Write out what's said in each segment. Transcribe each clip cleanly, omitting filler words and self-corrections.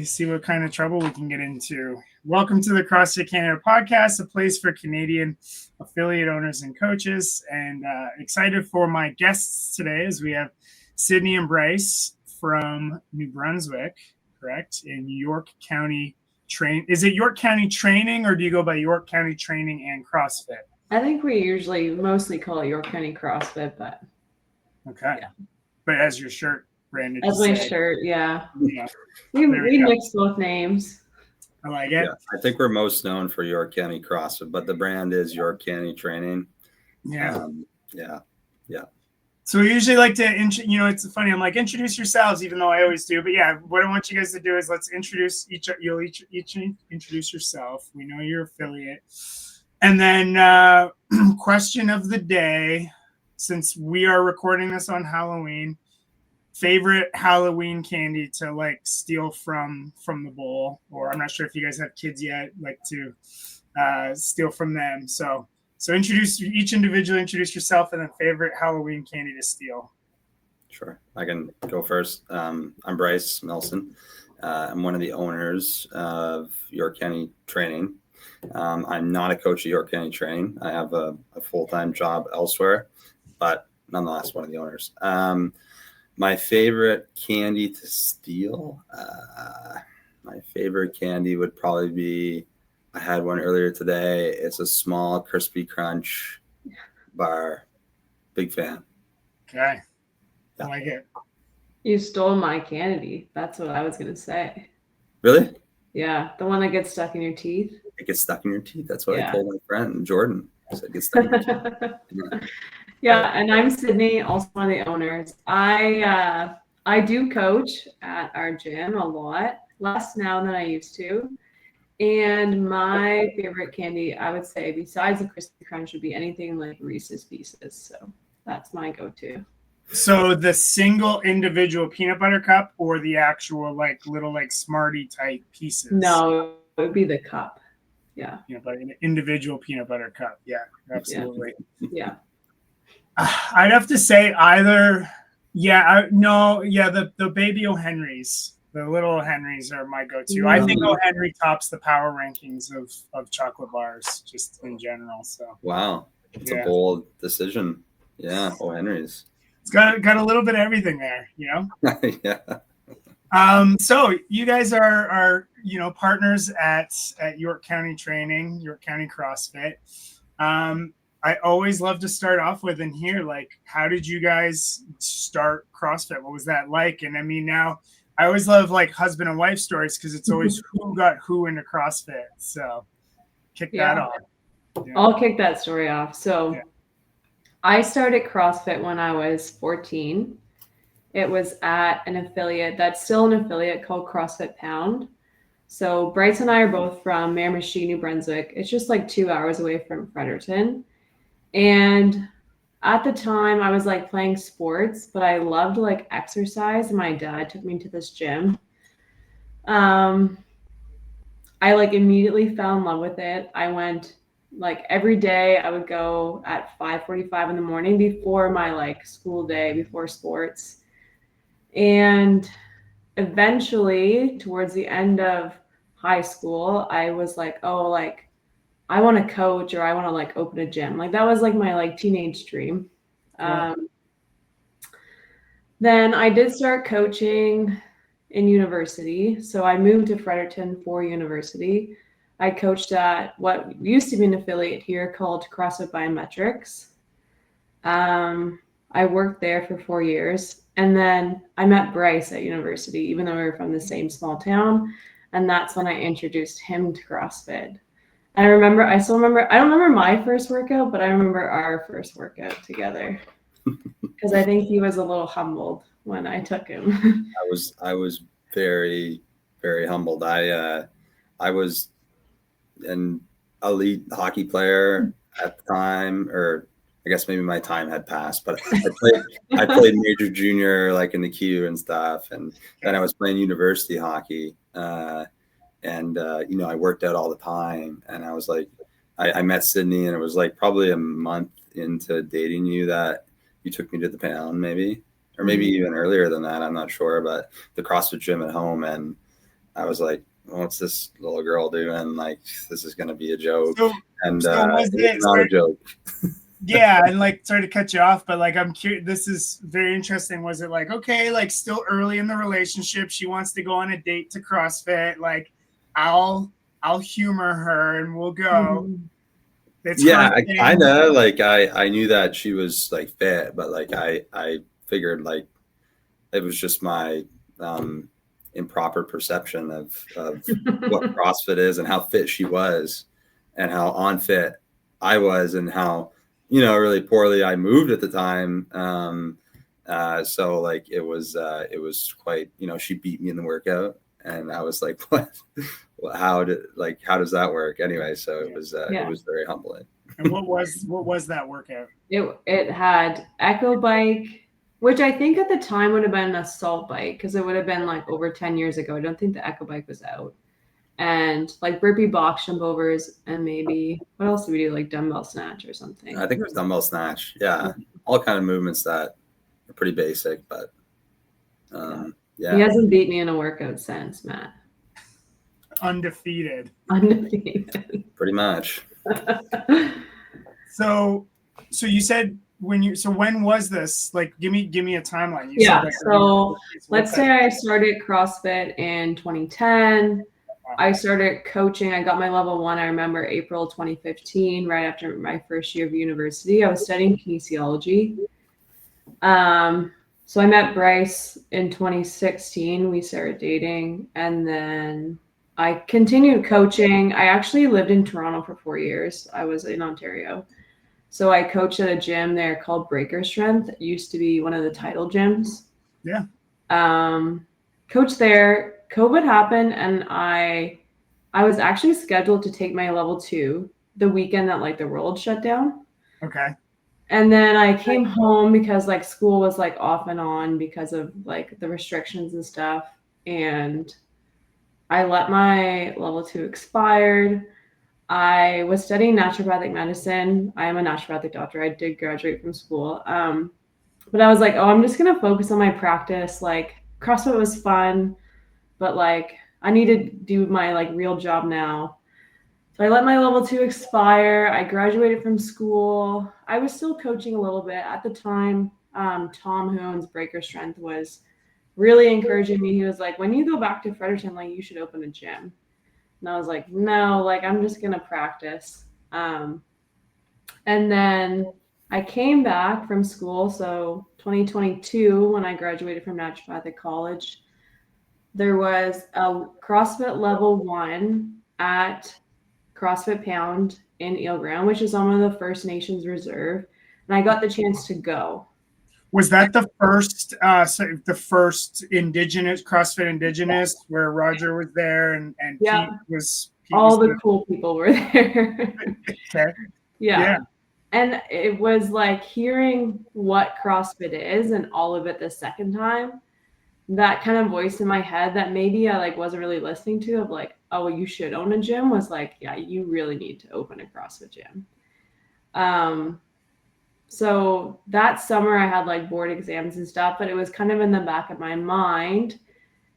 See what kind of trouble we can get into. Welcome to the CrossFit Canada podcast, a place for Canadian affiliate owners and coaches. And excited for my guests today as we have Sydney and Bryce from New Brunswick, correct? In York County Is it York County Training, or do you go by York County Training and CrossFit? I think we usually mostly call it York County CrossFit, but okay. Yeah. But as your shirt branded. As my shirt, yeah. We mix both names. I like it. Yeah, I think we're most known for York County CrossFit, but the brand is York County Training. Yeah. Yeah. So we usually like to, it's funny. I'm like, introduce yourselves, even though I always do. But yeah, what I want you guys to do is let's introduce you'll each introduce yourself. We know your affiliate. And then question of the day, since we are recording this on Halloween, favorite Halloween candy to like steal from the bowl, or I'm not sure if you guys have kids yet, like to steal from them. So introduce yourself, and then favorite Halloween candy to steal. Sure, I can go first. I'm Bryce Milson. I'm one of the owners of York County Training. I'm not a coach at York County Training. I have a full-time job elsewhere, but nonetheless one of the owners. My favorite candy to steal, my favorite candy would probably be, I had one earlier today. It's a small crispy crunch bar. Big fan. Okay. I like it. You stole my candy. That's what I was going to say. Really? Yeah. The one that gets stuck in your teeth. It gets stuck in your teeth. That's what I told my friend Jordan. I said, it gets stuck in your teeth. Yeah, and I'm Sydney, also one of the owners. I do coach at our gym a lot, less now than I used to. And my favorite candy, I would say, besides the Crispy Crunch, would be anything like Reese's Pieces. So that's my go-to. So the single individual peanut butter cup, or the actual like little like Smartie type pieces? No, it would be the cup. Yeah. But an individual peanut butter cup. Yeah, absolutely. Yeah. I'd have to say either. The baby O'Henrys, the little Henrys are my go-to. I think O'Henry tops the power rankings of chocolate bars just in general. So wow, it's a bold decision. Yeah, O'Henry's. It's got a little bit of everything there, Yeah. So you guys are partners at York County Training, York County CrossFit. I always love to start off with and hear, like, how did you guys start CrossFit? What was that like? And I mean, now I always love like husband and wife stories, because it's always who got who into CrossFit. So kick that off. Yeah. I'll kick that story off. So I started CrossFit when I was 14. It was at an affiliate that's still an affiliate called CrossFit Pound. So Bryce and I are both from Miramichi, New Brunswick. It's just like 2 hours away from Fredericton. And at the time I was like playing sports, but I loved like exercise. And my dad took me to this gym. I like immediately fell in love with it. I went like every day. I would go at 5:45 in the morning before my like school day, before sports. And eventually towards the end of high school, I was like, oh, like I want to coach, or I want to like open a gym. Like that was like my like teenage dream. Then I did start coaching in university. So I moved to Fredericton for university. I coached at what used to be an affiliate here called CrossFit Biometrics. I worked there for 4 years. And then I met Bryce at university, even though we were from the same small town. And that's when I introduced him to CrossFit. And I still remember, I don't remember my first workout, but I remember our first workout together. Because I think he was a little humbled when I took him. I was very, very humbled. I was an elite hockey player at the time, or I guess maybe my time had passed, but I played major junior, like in the queue and stuff. And then I was playing university hockey. I worked out all the time, and I was like, I met Sydney, and it was like probably a month into dating you that you took me to the Pound, maybe, or maybe even earlier than that. I'm not sure, but the CrossFit gym at home. And I was like, what's this little girl doing? Like, this is going to be a joke. So And was it's not a joke. Yeah, and like sorry to cut you off, but like I'm curious. This is very interesting. Was it like, okay, like still early in the relationship, she wants to go on a date to CrossFit? Like, I'll humor her and we'll go. It's Yeah, I CrossFit. kind of like I knew that she was like fit, but like I figured like it was just my improper perception of what CrossFit is and how fit she was and how unfit I was and how, you know, really poorly I moved at the time. So like it was quite, you know, she beat me in the workout and I was like, what, how does that work anyway? So it was very humbling. And what was that workout? It had echo bike, which I think at the time would have been an assault bike because it would have been like over 10 years ago. I don't think the echo bike was out. And like burpee box jump overs and maybe what else did we do? Like dumbbell snatch or something. I think it was dumbbell snatch. Yeah. All kind of movements that are pretty basic, but yeah. He hasn't beat me in a workout since, Matt. Undefeated. Pretty much. So you said when was this? Like, give me a timeline. So let's say I started CrossFit in 2010. I started coaching. I got my level 1. I remember April 2015, right after my first year of university. I was studying kinesiology. So I met Bryce in 2016. We started dating, and then I continued coaching. I actually lived in Toronto for 4 years. I was in Ontario. So I coached at a gym there called Breaker Strength. It used to be one of the title gyms. Yeah. Coached there. COVID happened, and I was actually scheduled to take my level 2 the weekend that like the world shut down. Okay. And then I came home because like school was like off and on because of like the restrictions and stuff. And I let my level 2 expired. I was studying naturopathic medicine. I am a naturopathic doctor. I did graduate from school. But I was like, oh, I'm just going to focus on my practice. Like CrossFit was fun, but like I need to do my like real job now. So I let my level 2 expire. I graduated from school. I was still coaching a little bit at the time. Tom, who owns Breaker Strength, was really encouraging me. He was like, when you go back to Fredericton, like you should open a gym. And I was like, no, like I'm just going to practice. And then I came back from school. So 2022, when I graduated from naturopathic college, there was a CrossFit level 1 at CrossFit Pound in Eel Ground, which is on one of the First Nations reserve. And I got the chance to go. Was that the first Indigenous CrossFit Indigenous where Roger was there and Pete was the cool people were there. Okay. Yeah. And it was like hearing what CrossFit is and all of it the second time, that kind of voice in my head that maybe I like wasn't really listening to of like, oh, well, you should own a gym was like, yeah, you really need to open a CrossFit gym. So that summer I had like board exams and stuff, but it was kind of in the back of my mind.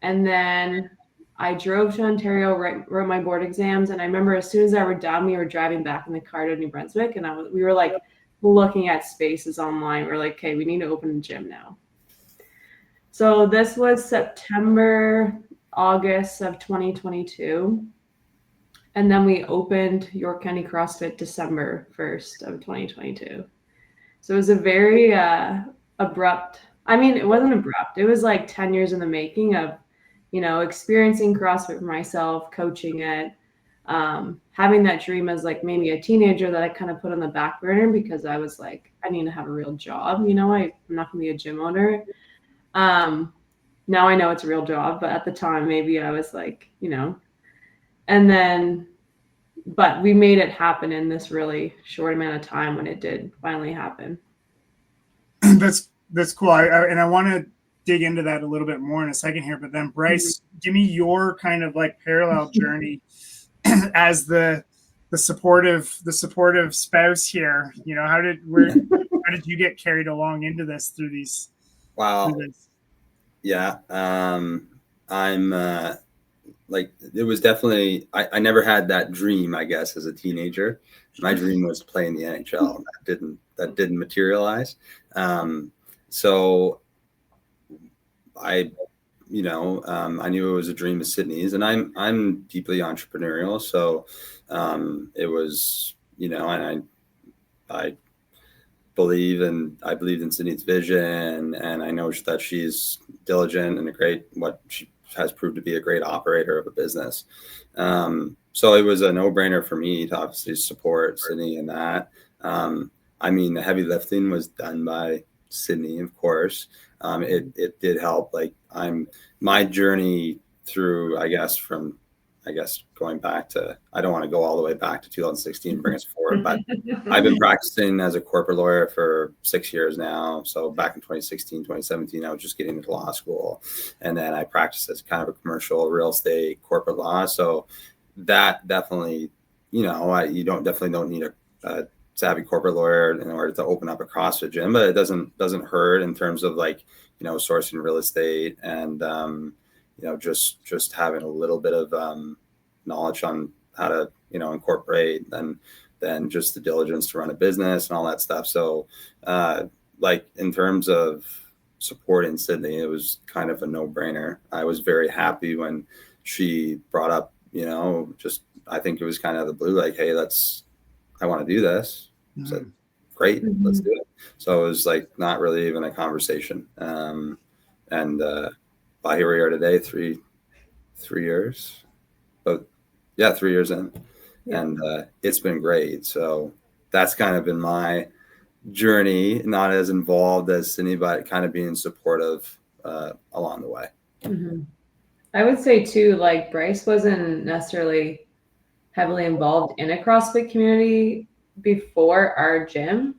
And then I drove to Ontario, wrote my board exams. And I remember as soon as I were done, we were driving back in the car to New Brunswick. And we were like looking at spaces online. We're like, okay, we need to open a gym now. So this was September, August of 2022. And then we opened York County CrossFit December 1st of 2022. So it was a very abrupt, I mean, it wasn't abrupt. It was like 10 years in the making of, you know, experiencing CrossFit for myself, coaching it, having that dream as like maybe a teenager that I kind of put on the back burner because I was like, I need to have a real job. You know, I'm not going to be a gym owner. Now I know it's a real job, but at the time, maybe I was like, you know, and then, but we made it happen in this really short amount of time when it did finally happen. That's cool. I want to dig into that a little bit more in a second here, but then Bryce, give me your kind of like parallel journey as the supportive spouse here. You know, how did you get carried along into this through these? Wow. Yeah. I'm like it was definitely, I never had that dream, I guess, as a teenager. My dream was to play in the NHL. That didn't materialize. So I I knew it was a dream of Sydney's, and I'm deeply entrepreneurial. So it was, and I believed in Sydney's vision, and I know that she's diligent and what she has proved to be a great operator of a business. So it was a no-brainer for me to obviously support Sydney in that. I mean, the heavy lifting was done by Sydney, of course. It did help. Like my journey through, going back to, I don't want to go all the way back to 2016 and bring us forward, but I've been practicing as a corporate lawyer for 6 years now. So back in 2016, 2017, I was just getting into law school, and then I practiced as kind of a commercial real estate corporate law. So that definitely, you definitely don't need a savvy corporate lawyer in order to open up a CrossFit gym, but it doesn't hurt in terms of sourcing real estate and just having a little bit of knowledge on how to incorporate and then just the diligence to run a business and all that stuff. So in terms of supporting Sydney, it was kind of a no-brainer. I was very happy when she brought up, I think it was kind of the blue, like, hey, I want to do this. I said, great, let's do it. So it was not really even a conversation. Here we are today, three years, but 3 years in, and it's been great. So that's kind of been my journey, not as involved as Sydney, but kind of being supportive along the way. Mm-hmm. I would say too, Bryce wasn't necessarily heavily involved in a CrossFit community before our gym.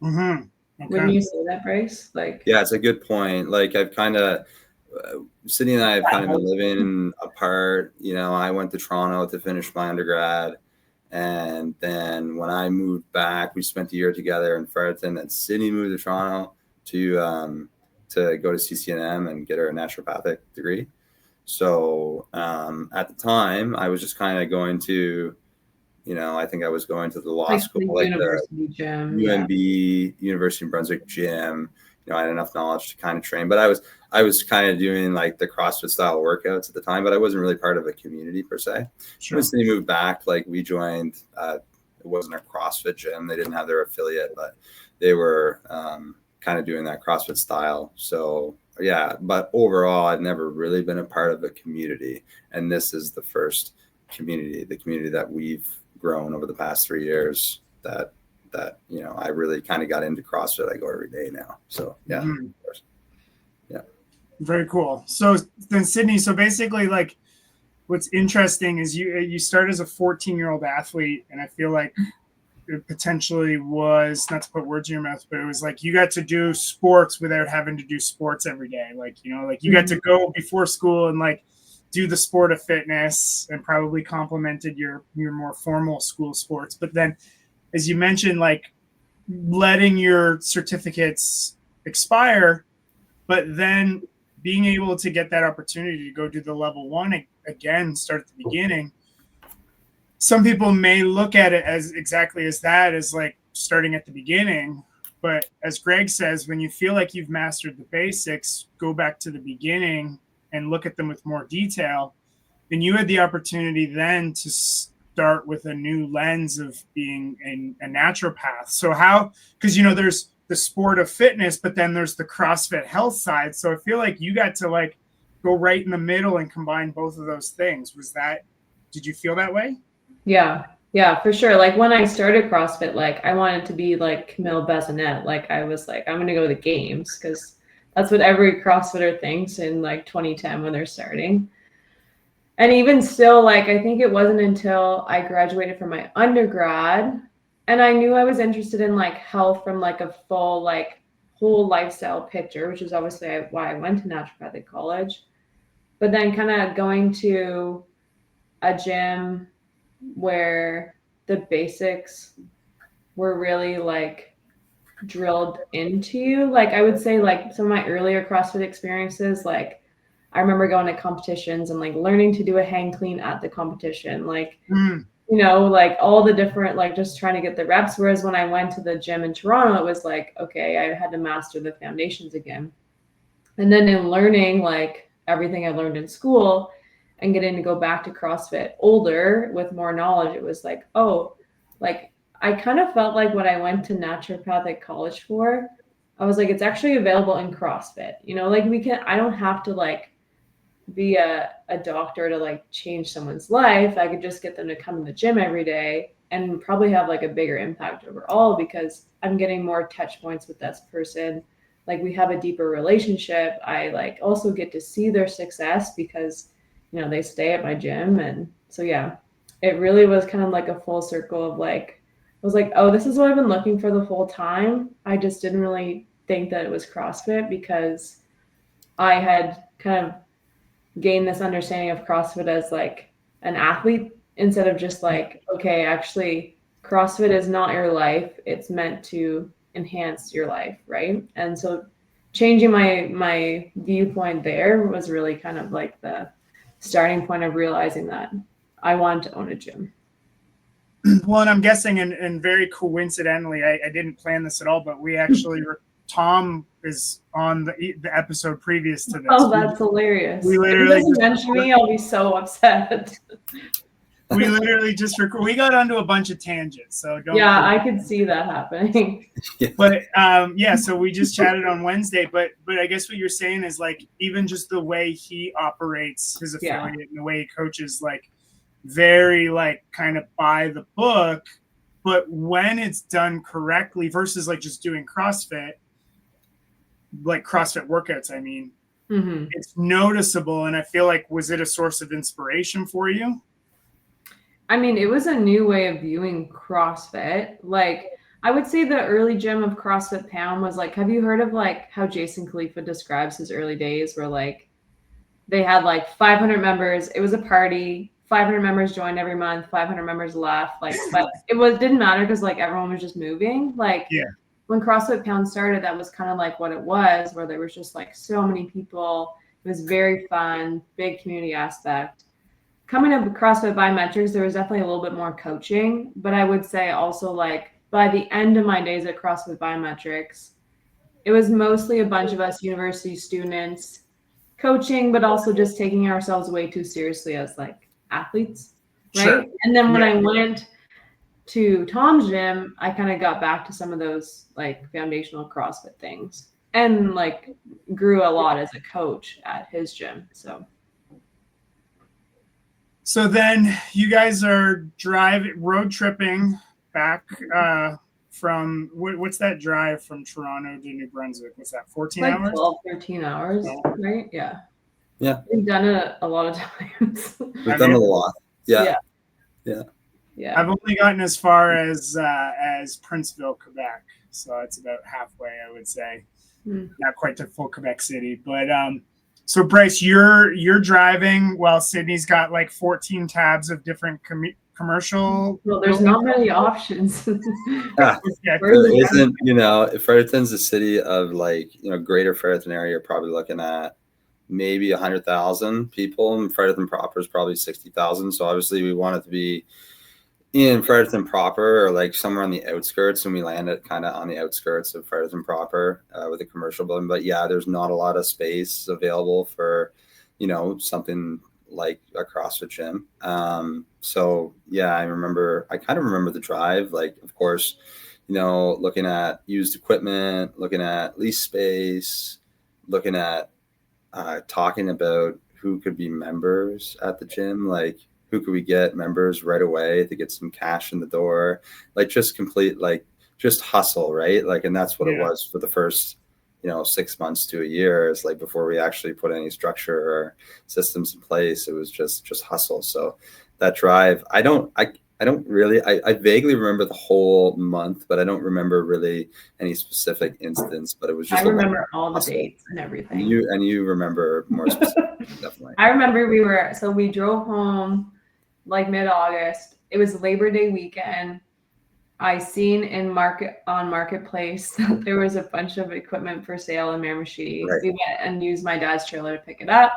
Mm-hmm. Okay. Wouldn't you say that, Bryce? Yeah, it's a good point. I've kind of, Sydney and I have kind of been living apart. I went to Toronto to finish my undergrad. And then when I moved back, we spent a year together in Fredericton, and Sydney moved to Toronto to go to CCNM and get her naturopathic degree. So at the time, I was just kind of going to, I think I was going to the law school, the university gym, UNB, University of Brunswick gym. I had enough knowledge to kind of train, but I was kind of doing the CrossFit style workouts at the time, but I wasn't really part of a community per se. Sure. When Sydney moved back, we joined, it wasn't a CrossFit gym. They didn't have their affiliate, but they were kind of doing that CrossFit style. So yeah, but overall, I've never really been a part of a community. And this is the first community, the community that we've grown over the past 3 years that I really kind of got into CrossFit. I go every day now. So yeah, of course. Yeah. Very cool. So then Sydney, so basically what's interesting is you start as a 14-year-old athlete, and I feel like it potentially was, not to put words in your mouth, but it was you got to do sports without having to do sports every day. You got to go before school and do the sport of fitness, and probably complemented your more formal school sports. But then, as you mentioned, letting your certificates expire, but then being able to get that opportunity to go do the level 1 again, start at the beginning. Some people may look at it as exactly as that, as starting at the beginning. But as Greg says, when you feel like you've mastered the basics, go back to the beginning and look at them with more detail. And you had the opportunity then to start with a new lens of being a naturopath. So because there's the sport of fitness, but then there's the CrossFit health side. So I feel like you got to go right in the middle and combine both of those things. Did you feel that way? Yeah, for sure. When I started CrossFit, I wanted to be Camille Bazinet. I was I'm going to go to the games, because that's what every CrossFitter thinks in 2010 when they're starting. And even still, I think it wasn't until I graduated from my undergrad and I knew I was interested in health from a full whole lifestyle picture, which is obviously why I went to naturopathic college. But then kind of going to a gym where the basics were really drilled into you. I would say some of my earlier CrossFit experiences, I remember going to competitions and like learning to do a hang clean at the competition, like, Mm. you know, like all the different, like just trying to get the reps. Whereas when I went to the gym in Toronto, it was like, okay, I had to master the foundations again. And then in learning like everything I learned in school and getting to go back to CrossFit older with more knowledge, it was like, oh, like I kind of felt like what I went to naturopathic college for, I was like, it's actually available in CrossFit. You know, like I don't have to like be a doctor to like change someone's life. I could just get them to come to the gym every day and probably have like a bigger impact overall because I'm getting more touch points with this person. Like we have a deeper relationship. I like also get to see their success because, you know, they stay at my gym. And so, yeah, it really was kind of like a full circle of like, I was like, oh, this is what I've been looking for the whole time. I just didn't really think that it was CrossFit because I had kind of gain this understanding of CrossFit as like an athlete instead of just like, okay, actually CrossFit is not your life. It's meant to enhance your life, right? And so changing my viewpoint there was really kind of like the starting point of realizing that I wanted to own a gym. Well, and I'm guessing, and very coincidentally, I didn't plan this at all, but we actually Tom is on the episode previous to this. Oh, that's hilarious. We literally if he doesn't mention me, I'll be so upset. We literally just we got onto a bunch of tangents, so don't. Yeah, I could see that happening. But yeah, so we just chatted on Wednesday, but I guess what you're saying is like even just the way he operates his affiliate and the way he coaches, like very like kind of by the book, but when it's done correctly versus like just doing CrossFit, like CrossFit workouts, I mean, it's noticeable. And I feel like, was it a source of inspiration for you? I mean, it was a new way of viewing CrossFit. Like, I would say the early gym of CrossFit Pound was like, have you heard of like how Jason Khalifa describes his early days where like they had like 500 members. It was a party. 500 members joined every month. 500 members left. Like, but didn't matter because like everyone was just moving. Like, when CrossFit Pound started, that was kind of like what it was, where there was just like so many people. It was very fun, big community aspect. Coming up with CrossFit Biometrics, there was definitely a little bit more coaching, but I would say also like by the end of my days at CrossFit Biometrics, it was mostly a bunch of us university students coaching, but also just taking ourselves way too seriously as like athletes, right? Sure. And then when I went to Tom's gym, I kind of got back to some of those like foundational CrossFit things and like grew a lot as a coach at his gym. So then you guys are road tripping back from what's that drive from Toronto to New Brunswick? Was that 14 like hours? 12, 13 hours, right? Yeah. Yeah. We've done it a lot of times. We've done it a lot. Yeah. I've only gotten as far as Princeville, Quebec. So it's about halfway, I would say. Not quite to full Quebec City, but so Bryce, you're driving while Sydney's got like 14 tabs of different commercial. Well, there's not many options. There isn't, you know, if Fredericton's a city of like, you know, greater Fredericton area, you're probably looking at maybe 100,000 people, and Fredericton proper is probably 60,000. So obviously we want it to be in Fredericton proper or like somewhere on the outskirts, and we landed kind of on the outskirts of Fredericton proper with a commercial building. But yeah, there's not a lot of space available for, you know, something like a CrossFit gym. So yeah, I kind of remember the drive, like, of course, you know, looking at used equipment, looking at lease space, looking at talking about who could be members at the gym, like who could we get members right away to get some cash in the door, like just complete, like just hustle, right? Like, and that's what it was for the first, you know, 6 months to a year. It's like before we actually put any structure or systems in place, it was just hustle. So that drive, I vaguely remember the whole month, but I don't remember really any specific instance, but it was just, I remember all the dates and everything. You remember more specifically, definitely. I remember we drove home like mid-August. It was Labor Day weekend. I seen on Marketplace that there was a bunch of equipment for sale in Miramichi. Right. We went and used my dad's trailer to pick it up.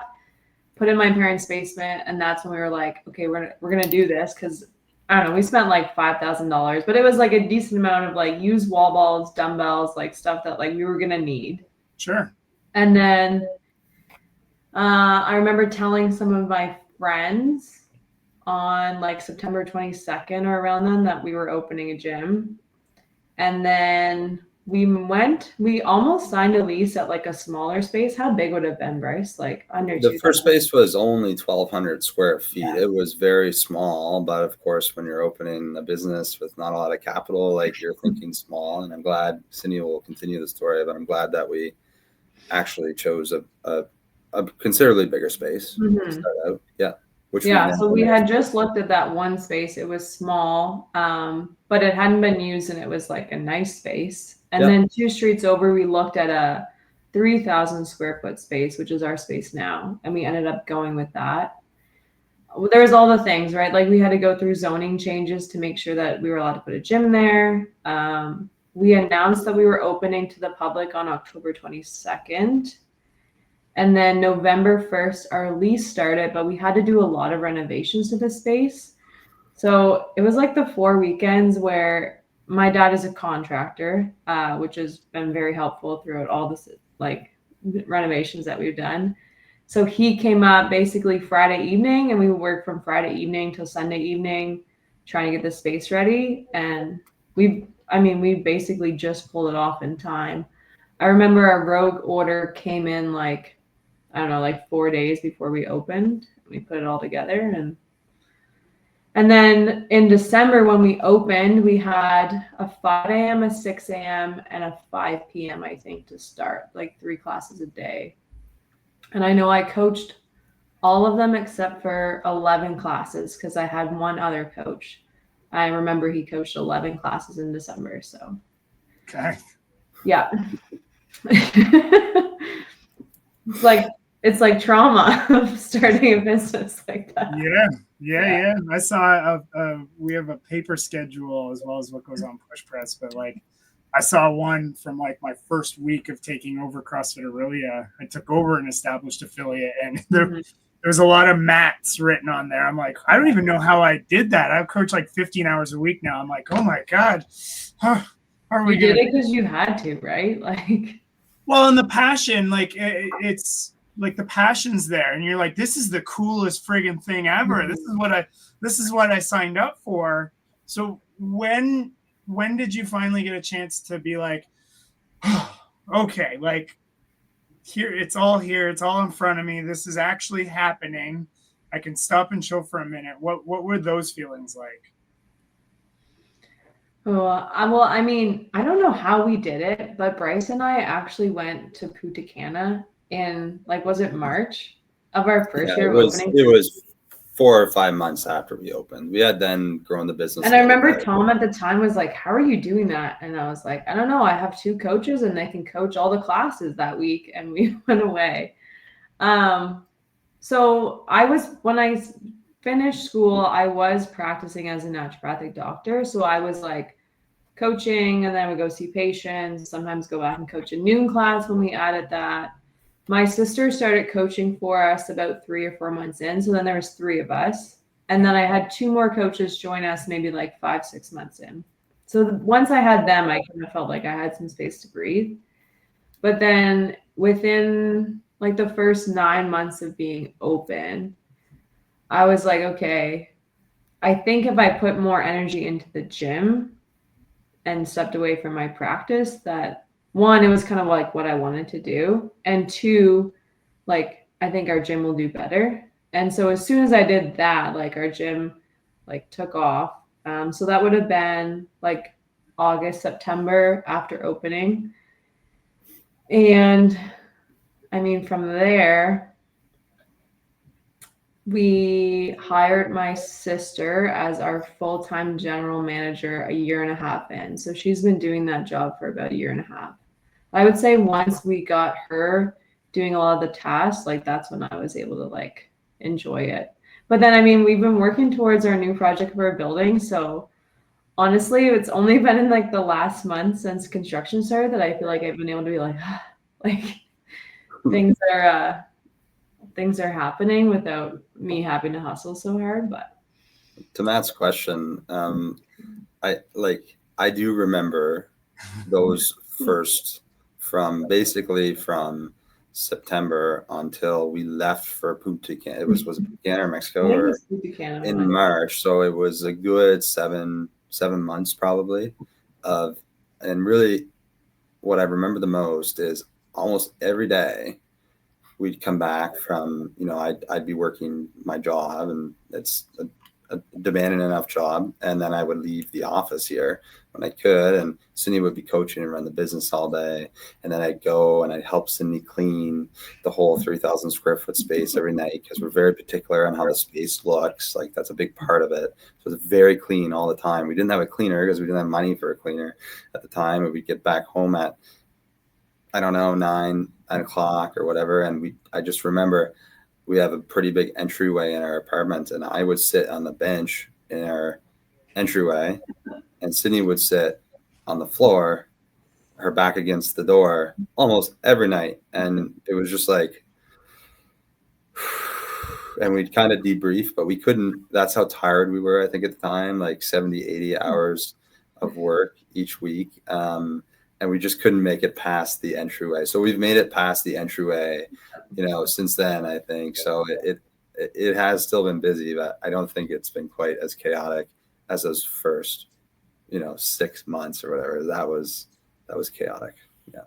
put in my parents' basement, and that's when we were like, okay, we're gonna do this, because I don't know, we spent like $5,000, but it was like a decent amount of like used wall balls, dumbbells, like stuff that like we were gonna need. Sure. And then I remember telling some of my friends on like September 22nd or around then that we were opening a gym. And then we almost signed a lease at like a smaller space. How big would it have been, Bryce? Like under The 2,000? first space was only 1,200 square feet. Yeah. It was very small, but of course, when you're opening a business with not a lot of capital, like you're thinking small. And I'm glad Cindy will continue the story, but I'm glad that we actually chose a considerably bigger space to start out. Yeah. So we had just looked at that one space. It was small, but it hadn't been used, and it was like a nice space. And then 2 streets over, we looked at a 3,000 square foot space, which is our space now. And we ended up going with that. There was all the things, right? Like we had to go through zoning changes to make sure that we were allowed to put a gym there. We announced that we were opening to the public on October 22nd. And then November 1st, our lease started, but we had to do a lot of renovations to the space. So it was like the 4 weekends where my dad is a contractor, which has been very helpful throughout all this like renovations that we've done. So he came up basically Friday evening, and we would work from Friday evening till Sunday evening, trying to get the space ready. And we basically just pulled it off in time. I remember our rogue order came in like, I don't know, like 4 days before we opened. We put it all together. And then in December, when we opened, we had a 5 a.m., a 6 a.m., and a 5 p.m., I think, to start, like 3 classes a day. And I know I coached all of them except for 11 classes, because I had one other coach. I remember he coached 11 classes in December. So, okay. Yeah. It's like trauma of starting a business like that. Yeah. I saw we have a paper schedule as well as what goes on Push Press, but like I saw one from like my first week of taking over CrossFit Aurelia. I took over an established affiliate, and there was a lot of mats written on there. I'm like, I don't even know how I did that. I've coached like 15 hours a week now. I'm like, oh my God. How are we did it because you had to, right? Like, well, and the passion, like it's like the passion's there, and you're like, this is the coolest friggin' thing ever. This is what I signed up for. So when did you finally get a chance to be like, oh, okay, like it's all in front of me. This is actually happening. I can stop and chill for a minute. What were those feelings like? well, I mean, I don't know how we did it, but Bryce and I actually went to Punta Cana in, like, was it March of our first year opening? It was 4 or 5 months after we opened. We had then grown the business. And I remember Tom at the time was like, how are you doing that? And I was like, I don't know. I have 2 coaches and they can coach all the classes that week. And we went away. So when I finished school, I was practicing as a naturopathic doctor. So I was like coaching, and then I would go see patients, sometimes go back and coach a noon class when we added that. My sister started coaching for us about 3 or 4 months in. So then there was 3 of us. And then I had 2 more coaches join us maybe like 5-6 months in. So once I had them, I kind of felt like I had some space to breathe. But then within like the first 9 months of being open, I was like, okay, I think if I put more energy into the gym and stepped away from my practice, that 1, it was kind of like what I wanted to do. And 2, like, I think our gym will do better. And so as soon as I did that, like our gym like took off. So that would have been like August, September after opening. And I mean, from there, we hired my sister as our full-time general manager 1.5 years in. So she's been doing that job for about 1.5 years. I would say once we got her doing a lot of the tasks, like that's when I was able to like enjoy it. But then, I mean, we've been working towards our new project for our building. So honestly, it's only been in like the last month since construction started that I feel like I've been able to be like, like things are things are happening without me having to hustle so hard. But to Matt's question, I do remember those first from September until we left for Punta Cana. It was it Canada or Mexico or in March. So it was a good seven months probably of, and really what I remember the most is almost every day we'd come back from, I'd be working my job, and it's a demanding enough job, and then I would leave the office here when I could, and Cindy would be coaching and run the business all day, and then I'd go and I'd help Cindy clean the whole 3,000 square foot space every night, because we're very particular on how the space looks. Like, that's a big part of it. So it's very clean all the time. We didn't have a cleaner because we didn't have money for a cleaner at the time, and we'd get back home at, I don't know, 9 o'clock or whatever, and I just remember we have a pretty big entryway in our apartment, and I would sit on the bench in our entryway, and Sydney would sit on the floor, her back against the door, almost every night. And it was just like, and we'd kind of debrief, but we couldn't, that's how tired we were, I think, at the time, like 70, 80 hours of work each week. And we just couldn't make it past the entryway. So we've made it past the entryway, since then, I think. So it has still been busy, but I don't think it's been quite as chaotic as those first, 6 months or whatever. That was chaotic. Yeah.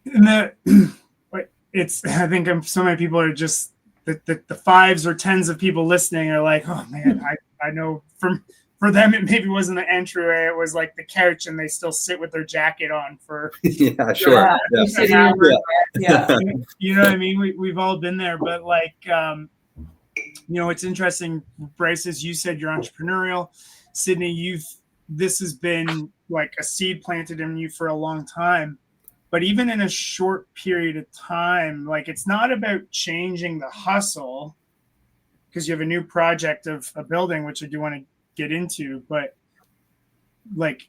And I think so many people are just the fives or tens of people listening are like, oh man, I know for them, it maybe wasn't the entryway. It was like the couch, and they still sit with their jacket on for. Yeah, sure. Yeah. You know what I mean? We've all been there, but it's interesting, Bryce, as you said, you're entrepreneurial. Sydney, this has been like a seed planted in you for a long time. But even in a short period of time, like, it's not about changing the hustle, because you have a new project of a building, which I do want to get into, but like,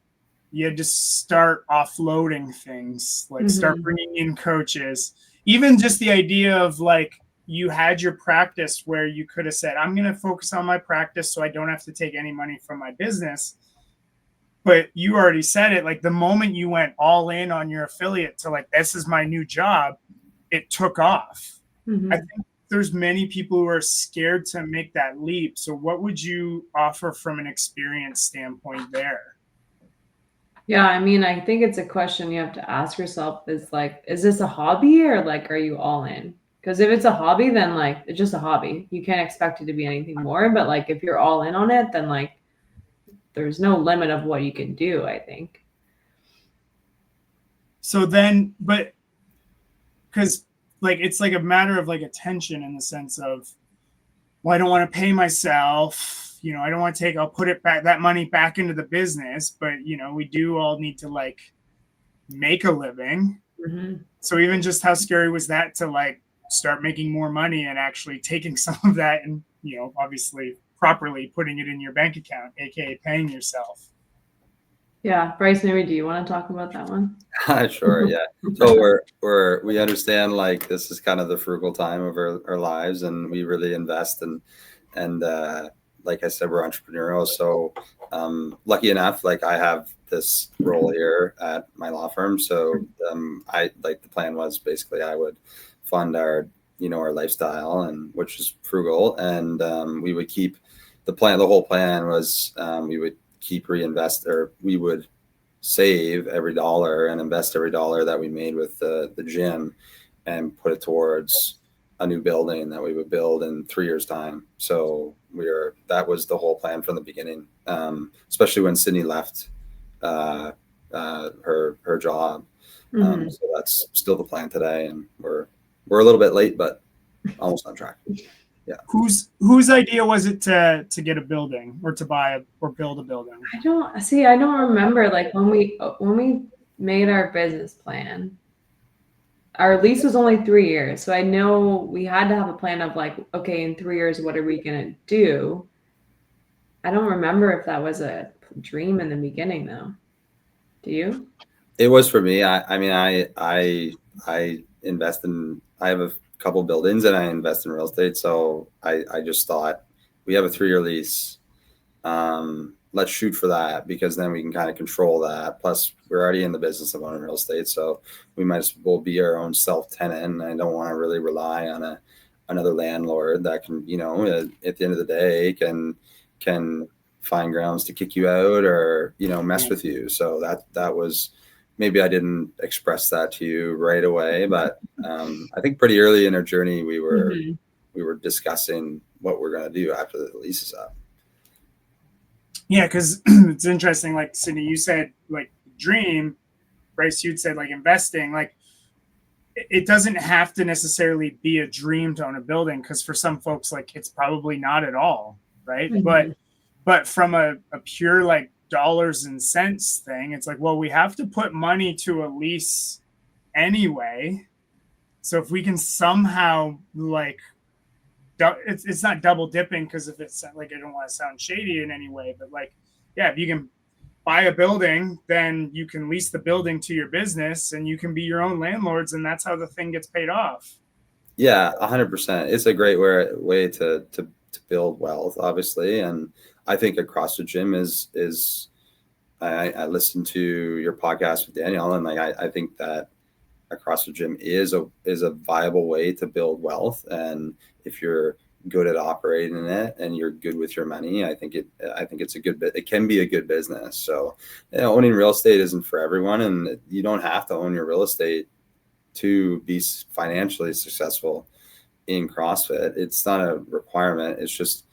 you had to start offloading things, like start bringing in coaches. Even just the idea of like, you had your practice where you could have said, I'm going to focus on my practice so I don't have to take any money from my business. But you already said it, like, the moment you went all in on your affiliate to like, this is my new job, it took off. I think there's many people who are scared to make that leap. So what would you offer from an experience standpoint there? Yeah, I mean, I think it's a question you have to ask yourself is like, is this a hobby, or like, are you all in? Because if it's a hobby, then like, it's just a hobby. You can't expect it to be anything more. But like, if you're all in on it, then like, there's no limit of what you can do, I think. So then, but because like, it's like a matter of like attention, in the sense of, well, I don't want to pay myself, I don't want to I'll put it back, that money back into the business, but we do all need to like make a living. So even just how scary was that to like start making more money and actually taking some of that and, obviously properly putting it in your bank account, aka paying yourself. Yeah, Bryce, maybe do you want to talk about that one? Sure, yeah. So we understand like this is kind of the frugal time of our lives, and we really invest and like I said, we're entrepreneurial. So lucky enough, like, I have this role here at my law firm. So I like, the plan was basically I would fund our our lifestyle, and which is frugal, and we would keep the whole plan was we would keep we would save every dollar and invest every dollar that we made with the gym, and put it towards a new building that we would build in 3 years' time. So that was the whole plan from the beginning, especially when Sydney left her job. So that's still the plan today, and we're a little bit late, but almost on track. Yeah. Whose idea was it to get a building, or to buy or build a building? I don't remember, like, when we made our business plan. Our lease was only 3 years, so I know we had to have a plan of like, okay, in 3 years, what are we gonna do? I don't remember if that was a dream in the beginning, though. Do you? It was for me. I mean, I invest in. I have a couple buildings and I invest in real estate. So I just thought, we have a 3-year lease. Let's shoot for that, because then we can kind of control that. Plus, we're already in the business of owning real estate, so we might as well be our own self-tenant. And I don't want to really rely on another landlord that can, at the end of the day, can find grounds to kick you out or, mess with you. So that was, maybe I didn't express that to you right away, but I think pretty early in our journey, we were discussing what we're going to do after the lease is up. Yeah, because it's interesting. Like Sydney, you said like dream. Bryce, you'd said like investing. Like it doesn't have to necessarily be a dream to own a building, because for some folks, like it's probably not at all, right? But from a pure like dollars and cents thing, it's like, well, we have to put money to a lease anyway. So if we can somehow like, it's not double dipping, because if it's like, I don't want to sound shady in any way, but like, yeah, if you can buy a building, then you can lease the building to your business and you can be your own landlords, and that's how the thing gets paid off. Yeah, 100%. It's a great way to build wealth, obviously. And I think a CrossFit gym is I listened to your podcast with Danielle, and like I think that a CrossFit gym is a viable way to build wealth. And if you're good at operating it and you're good with your money, I think it's a good bit. It can be a good business. So owning real estate isn't for everyone, and you don't have to own your real estate to be financially successful in CrossFit. It's not a requirement. It's just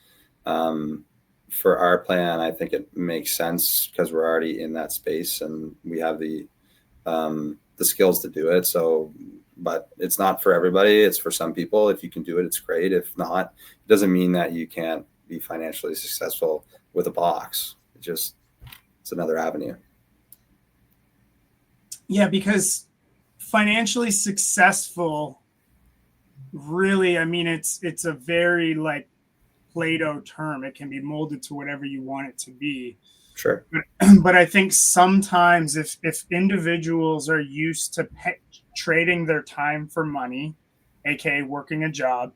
for our plan, I think it makes sense because we're already in that space and we have the skills to do it. So, but it's not for everybody. It's for some people. If you can do it, it's great. If not, it doesn't mean that you can't be financially successful with a box. It's another avenue. Yeah, because financially successful, really, I mean, it's a very like Plato term. It can be molded to whatever you want it to be. Sure. But I think sometimes if individuals are used to trading their time for money, aka working a job,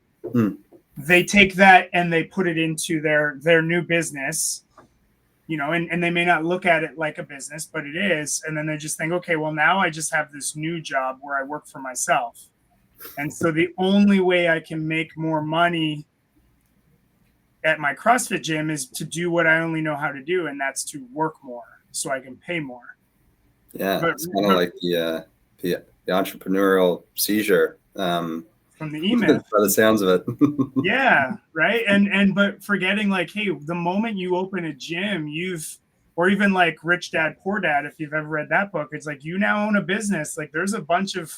they take that and they put it into their new business, and they may not look at it like a business, but it is. And then they just think, okay, well, now I just have this new job where I work for myself. And so the only way I can make more money at my CrossFit gym is to do what I only know how to do, and that's to work more so I can pay more. Yeah, it's kind of like the entrepreneurial seizure from the email. By the sounds of it. Yeah, right. But forgetting like, hey, the moment you open a gym, or even like Rich Dad Poor Dad, if you've ever read that book, it's like you now own a business. Like there's a bunch of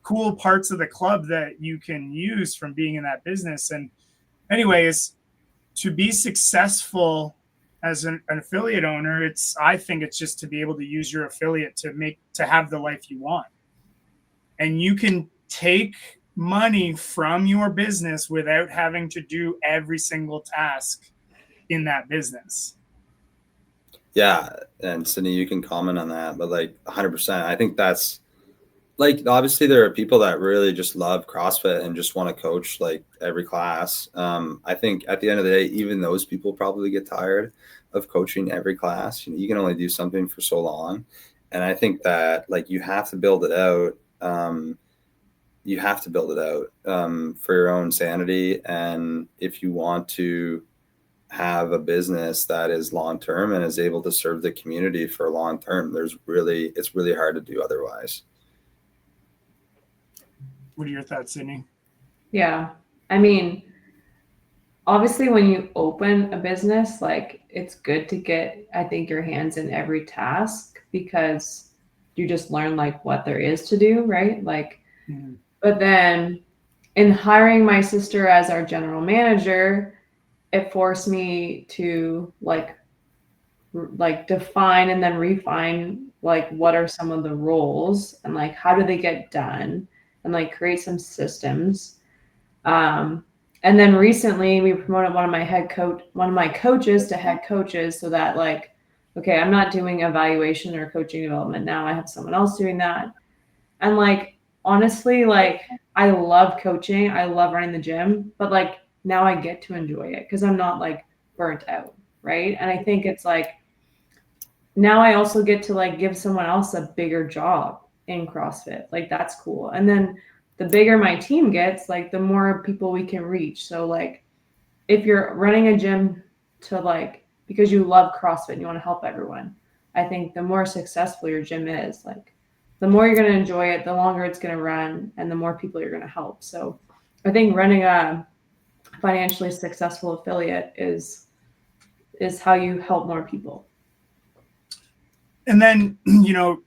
cool parts of the club that you can use from being in that business. And anyways, to be successful as an affiliate owner, I think it's just to be able to use your affiliate to have the life you want. And you can take money from your business without having to do every single task in that business. Yeah. And Sydney, you can comment on that, but like 100%, I think that's like, obviously there are people that really just love CrossFit and just want to coach like every class. I think at the end of the day, even those people probably get tired of coaching every class. You can only do something for so long. And I think that like you have to build it out. You have to build it out for your own sanity. And if you want to have a business that is long-term and is able to serve the community for long-term, it's really hard to do otherwise. What are your thoughts, Sydney? Yeah. I mean, obviously when you open a business, like it's good to get, I think, your hands in every task because you just learn like what there is to do, right? Like, But then in hiring my sister as our general manager, it forced me to like define and then refine like what are some of the roles and like how do they get done and like create some systems. And then recently we promoted one of my coaches to head coaches so that like, okay, I'm not doing evaluation or coaching development now. I have someone else doing that. And like, honestly, like I love coaching. I love running the gym, but like now I get to enjoy it because I'm not like burnt out. Right. And I think it's like now I also get to like give someone else a bigger job in CrossFit. Like that's cool. And then the bigger my team gets, like the more people we can reach. So like if you're running a gym to like because you love CrossFit and you want to help everyone, I think the more successful your gym is, like the more you're going to enjoy it, the longer it's going to run, and the more people you're going to help. So I think running a financially successful affiliate is how you help more people. And then, you know,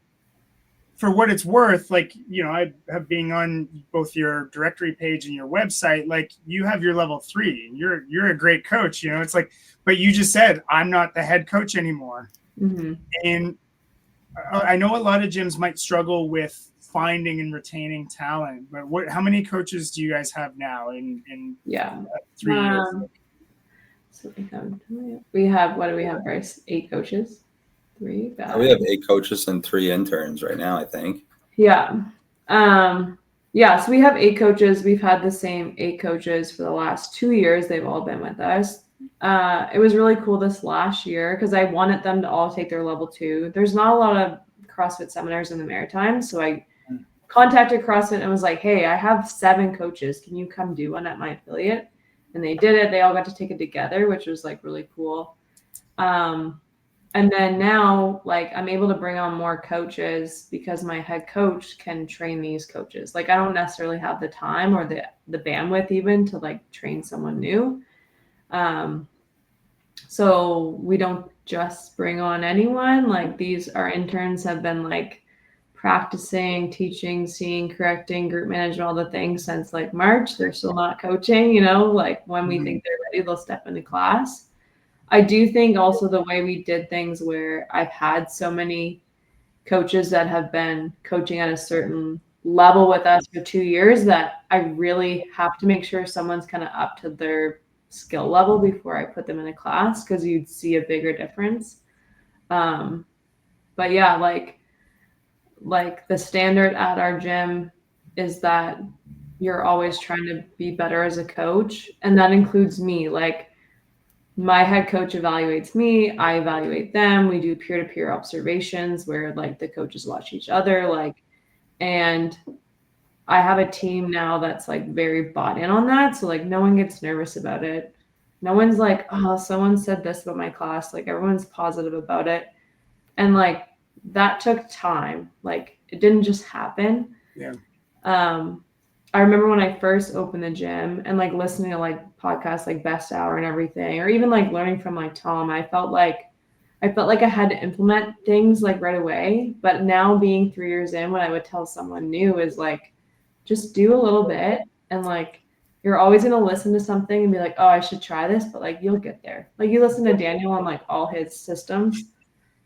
for what it's worth, like, you know, I have being on both your directory page and your website, like you have your level 3 and you're a great coach, you know, it's like, but you just said, I'm not the head coach anymore. Mm-hmm. And I know a lot of gyms might struggle with finding and retaining talent, but how many coaches do you guys have now in 3 years? So we have, what do we have, Bryce? 8 coaches? 3? We have 8 coaches and 3 interns right now, I think. Yeah. So we have 8 coaches. We've had the same 8 coaches for the last 2 years. They've all been with us. It was really cool this last year because I wanted them to all take their level 2. There's not a lot of CrossFit seminars in the Maritimes. So I contacted CrossFit and was like, hey, I have 7 coaches. Can you come do one at my affiliate? And they did it. They all got to take it together, which was like really cool. And then now, like, I'm able to bring on more coaches because my head coach can train these coaches. Like, I don't necessarily have the time or the bandwidth even to like train someone new. So we don't just bring on anyone. Like our interns have been like practicing, teaching, seeing, correcting, group management, all the things since like March. They're still not coaching, you know, like when we think they're ready, they'll step into class. I do think also the way we did things where I've had so many coaches that have been coaching at a certain level with us for 2 years that I really have to make sure someone's kind of up to their skill level before I put them in a class because you'd see a bigger difference. But yeah, like the standard at our gym is that you're always trying to be better as a coach. And that includes me. Like, my head coach evaluates me, I evaluate them. We do peer-to-peer observations where like the coaches watch each other, like, and I have a team now that's like very bought in on that. So like no one gets nervous about it. No one's like, oh, someone said this about my class. Like everyone's positive about it. And like that took time. Like it didn't just happen. Yeah. I remember when I first opened the gym and like listening to like podcasts like Best Hour and everything, or even like learning from like Tom, I felt like I had to implement things like right away. But now being 3 years in, what I would tell someone new is like, just do a little bit. And like, you're always going to listen to something and be like, oh, I should try this. But like, you'll get there. Like you listen to Daniel on like all his systems.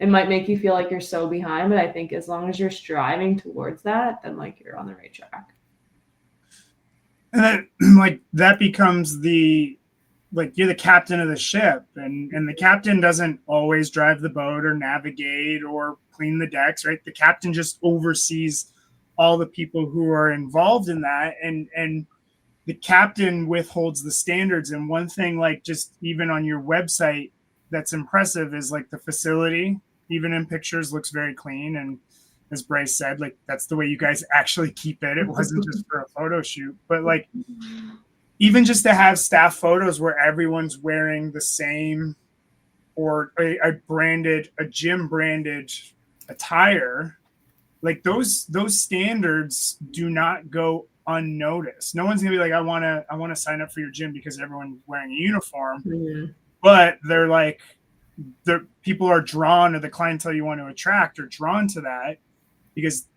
It might make you feel like you're so behind. But I think as long as you're striving towards that, then like you're on the right track. And then like that becomes like you're the captain of the ship, and the captain doesn't always drive the boat or navigate or clean the decks, right? The captain just oversees all the people who are involved in that, and the captain withholds the standards. And one thing, like just even on your website that's impressive is like the facility, even in pictures, looks very clean. And as Bryce said, like that's the way you guys actually keep it. It wasn't just for a photo shoot, but like even just to have staff photos where everyone's wearing the same or a gym branded attire, like those standards do not go unnoticed. No one's gonna be like, I want to sign up for your gym because everyone's wearing a uniform. Mm-hmm. But they're like, the people are drawn, or the clientele you want to attract are drawn to that because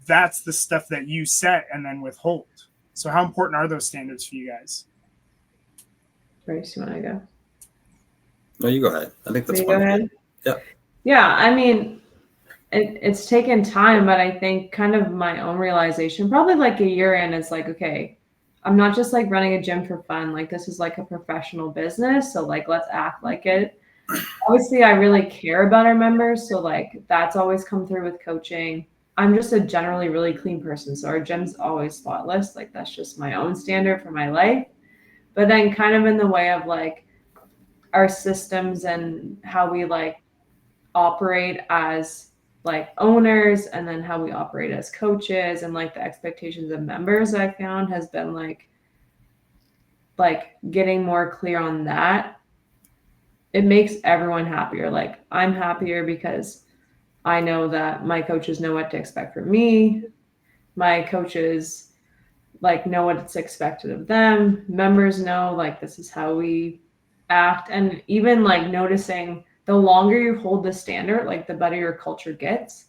that's the stuff that you set and then withhold. So how important are those standards for you guys? Bryce, you want to go? No, you go ahead. I think that's fine. Go ahead. Yeah. Yeah, I mean, it's taken time, but I think kind of my own realization, probably like a year in, it's like, okay, I'm not just like running a gym for fun. Like this is like a professional business. So like, let's act like it. Obviously, I really care about our members. So like that's always come through with coaching. I'm just a generally really clean person. So our gym's always spotless. Like that's just my own standard for my life. But then kind of in the way of like our systems and how we like operate as like owners, and then how we operate as coaches, and like the expectations of members, I found has been like getting more clear on that. It makes everyone happier. Like I'm happier because I know that my coaches know what to expect from me. My coaches like know what's expected of them. Members know like this is how we act. And even like noticing the longer you hold the standard, like the better your culture gets.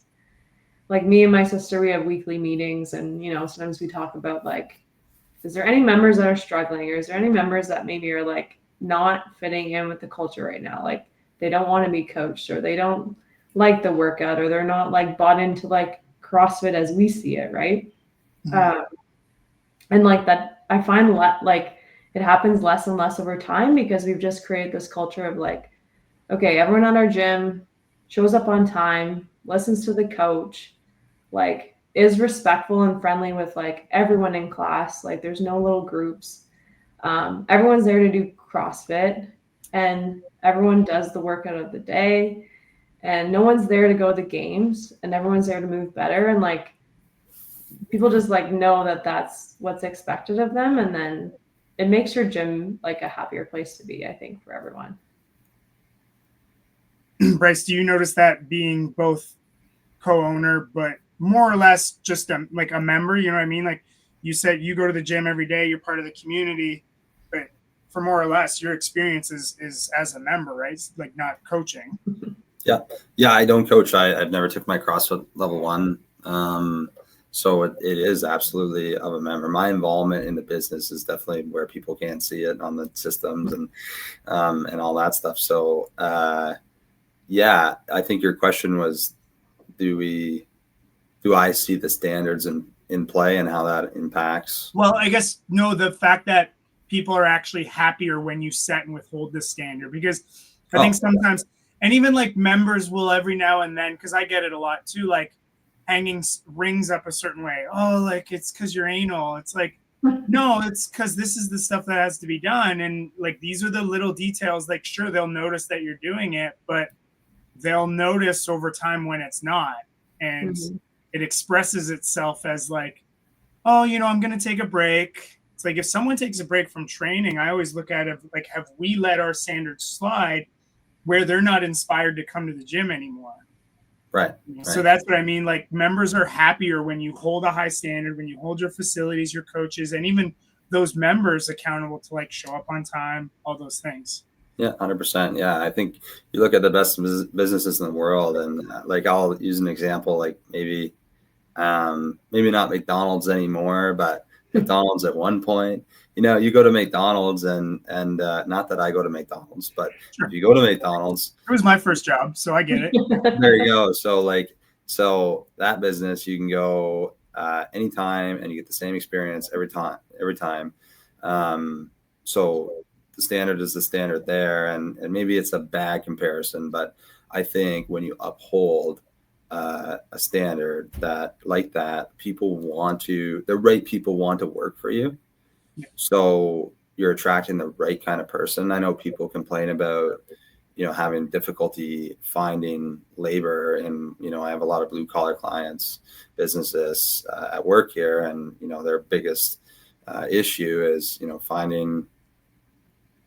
Like me and my sister, we have weekly meetings, and sometimes we talk about like, is there any members that are struggling, or is there any members that maybe are like not fitting in with the culture right now? Like they don't want to be coached, or they don't like the workout, or they're not like bought into like CrossFit as we see it, right? Mhm. And like that, I find like it happens less and less over time, because we've just created this culture of like, okay, everyone at our gym shows up on time, listens to the coach, like is respectful and friendly with like everyone in class. Like there's no little groups. Everyone's there to do CrossFit, and everyone does the workout of the day, and no one's there to go to the games, and everyone's there to move better. And like people just like know that that's what's expected of them, and then it makes your gym like a happier place to be, I think, for everyone. Bryce, do you notice that being both co-owner, but more or less just like a member? You know what I mean? Like you said, you go to the gym every day, you're part of the community, but for more or less, your experience is as a member, right? It's like not coaching. Yeah. I don't coach. I've never took my CrossFit level 1. So it is absolutely of a member. My involvement in the business is definitely where people can't see it on the systems and all that stuff. So yeah, I think your question was, do I see the standards in play and how that impacts? Well, I guess no, the fact that people are actually happier when you set and withhold the standard, because I think sometimes, and even like members will every now and then, because I get it a lot too, like hanging rings up a certain way. Oh, like it's because you're anal. It's like, no, it's because this is the stuff that has to be done. And like these are the little details. Like, sure, they'll notice that you're doing it, but they'll notice over time when it's not. And it expresses itself as like, oh, I'm going to take a break. It's like if someone takes a break from training, I always look at it like, have we let our standards slide where they're not inspired to come to the gym anymore? Right. So that's what I mean. Like members are happier when you hold a high standard, when you hold your facilities, your coaches, and even those members accountable to like show up on time, all those things. Yeah, 100%. Yeah, I think you look at the best businesses in the world, and like I'll use an example, like maybe not McDonald's anymore, but McDonald's at one point. You go to McDonald's, and not that I go to McDonald's, but sure, if you go to McDonald's, it was my first job, so I get it. There you go. So that business, you can go anytime, and you get the same experience every time. So the standard is the standard there, and maybe it's a bad comparison, but I think when you uphold a standard that the right people want to work for you. So you're attracting the right kind of person. I know people complain about, having difficulty finding labor, and, I have a lot of blue collar clients, businesses at work here, and, their biggest issue is, finding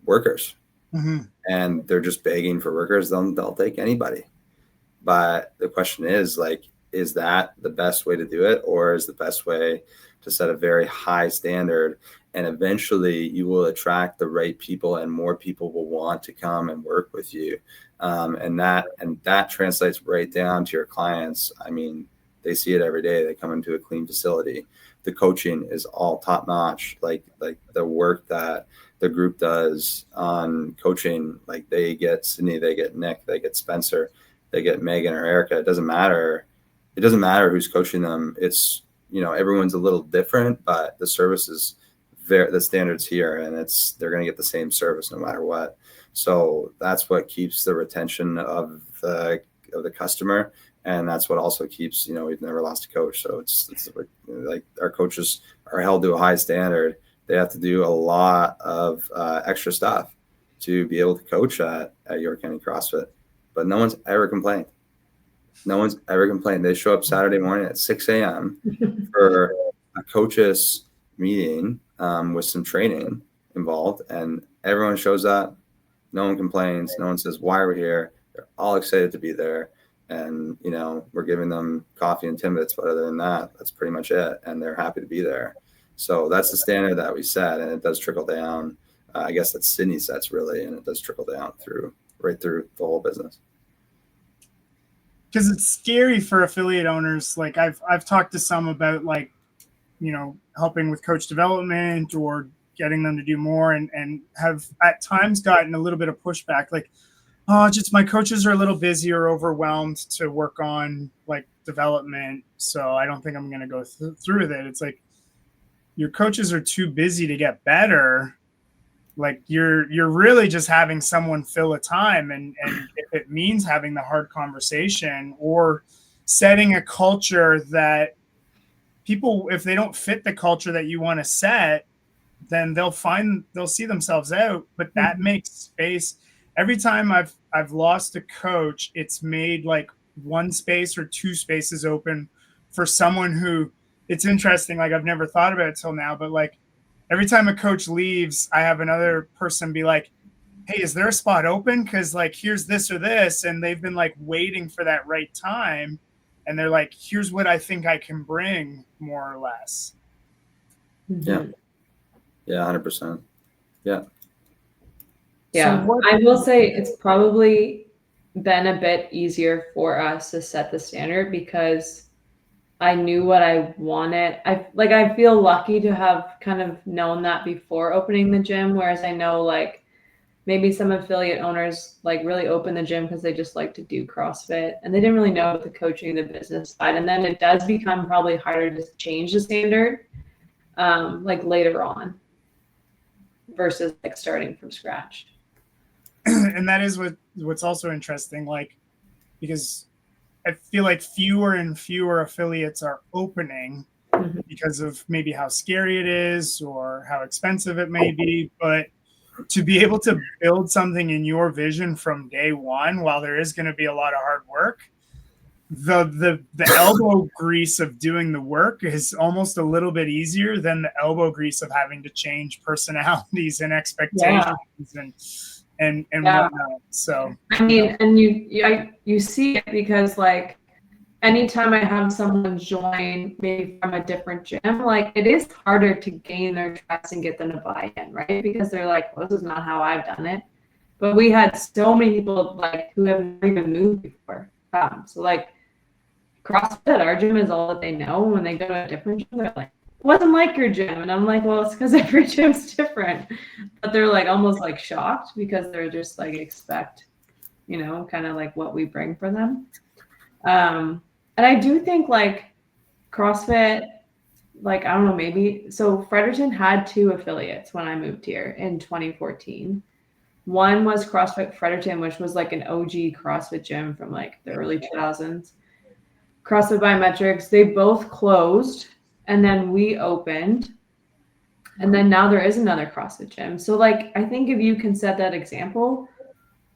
workers, and they're just begging for workers. They'll take anybody. But the question is, like, is that the best way to do it? Or is the best way to set a very high standard, and eventually you will attract the right people, and more people will want to come and work with you. And that translates right down to your clients. I mean, they see it every day. They come into a clean facility. The coaching is all top notch. Like the work that the group does on coaching, like they get Sydney, they get Nick, they get Spencer, they get Megan or Erica. It doesn't matter who's coaching them. It's, everyone's a little different, but the service is the standards here, and they're going to get the same service no matter what. So that's what keeps the retention of the customer, And that's what also keeps, we've never lost a coach. So it's like our coaches are held to a high standard. They have to do a lot of extra stuff to be able to coach at York County CrossFit. But no one's ever complained. No one's ever complained. They show up Saturday morning at 6 a.m. for a coaches meeting with some training involved, and everyone shows up. No one complains. No one says, why are we here? They're all excited to be there. And, we're giving them coffee and Timbits, but other than that, that's pretty much it. And they're happy to be there. So that's the standard that we set, and it does trickle down. I guess that Sydney sets really, and it does trickle down right through the whole business. Because it's scary for affiliate owners. Like I've talked to some about helping with coach development or getting them to do more, and have at times gotten a little bit of pushback. Like, oh, just my coaches are a little busy or overwhelmed to work on like development, so I don't think I'm going to go through with it. It's like your coaches are too busy to get better. Like you're really just having someone fill a time, and if it means having the hard conversation or setting a culture that people, if they don't fit the culture that you want to set, then they'll see themselves out. But that makes space. Every time I've lost a coach, it's made like one space or two spaces open for someone who, it's interesting. Like I've never thought about it till now, but like every time a coach leaves, I have another person be like, hey, is there a spot open? Cause like, here's this or this. And they've been like waiting for that right time. And they're like, here's what I think I can bring, more or less. Yeah. Yeah. 100%. Yeah. Yeah. So I will say it's probably been a bit easier for us to set the standard because I knew what I wanted. I feel lucky to have kind of known that before opening the gym, whereas I know like maybe some affiliate owners like really open the gym because they just like to do CrossFit and they didn't really know the coaching, the business side. And then it does become probably harder to change the standard like later on versus like starting from scratch. And that is what's also interesting, like, because I feel like fewer and fewer affiliates are opening because of maybe how scary it is or how expensive it may be. But to be able to build something in your vision from day one, while there is going to be a lot of hard work, the elbow grease of doing the work is almost a little bit easier than the elbow grease of having to change personalities and expectations and whatnot. So I mean, and you see it because like anytime I have someone join maybe from a different gym, like it is harder to gain their trust and get them to buy in, right? Because they're like, well, this is not how I've done it. But we had so many people like who have never even moved before. So like CrossFit, our gym is all that they know. When they go to a different gym, they're like, it wasn't like your gym. And I'm like, well, it's because every gym's different. But they're like almost like shocked because they're just like expect, kind of like what we bring for them. And I do think like CrossFit, like, I don't know, maybe. So Fredericton had 2 affiliates when I moved here in 2014. One was CrossFit Fredericton, which was like an OG CrossFit gym from like the early 2000s. CrossFit Biometrics, they both closed and then we opened. And then now there is another CrossFit gym. So like, I think if you can set that example